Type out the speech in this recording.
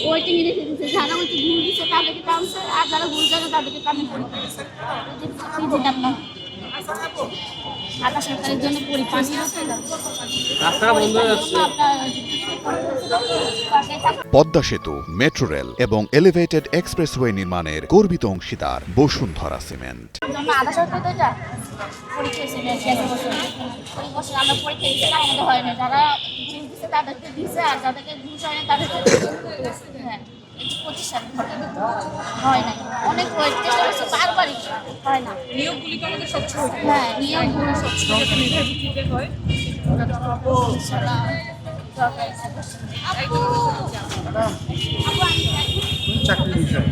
Waiting রেখে দিচ্ছে, যারা হচ্ছে ভুল দিচ্ছে তাদেরকে টানছে, আর যারা ভুল জানে তাদেরকে টানে পরীক্ষা দিচ্ছে। যেটা আপনার ঢাকা সরকারের জন্য পানি রাস্তাটা বন্ধ হয়ে যাচ্ছে। পদ্মা সেতু, মেট্রো রেল এবং এলিভেটেড এক্সপ্রেসওয়ে নির্মাণের গর্বিত অংশীদার বসুন্ধরা সিমেন্ট। আধা সরকার তো এটা পরীক্ষা বছর আমরা পরীক্ষা দিচ্ছি, আমাদের হয় না। যারা ভুল দিচ্ছে তাদেরকে দিচ্ছে, আর যাদেরকে ভুল হয় না তাদেরকে হ্যাঁ 25 সাল হয় না। অনেক চেষ্টা করছে, বারবারই হয় না। নিয়োগগুলি তো আমাদের স্বচ্ছ হতে হবে। হ্যাঁ, নিয়োগগুলো স্বচ্ছ যাতে মেধার ভিত্তিতে হয়। ইনশাআল্লাহ দরকার আছে। আপু আমি যাই। চাকরি বিষয়।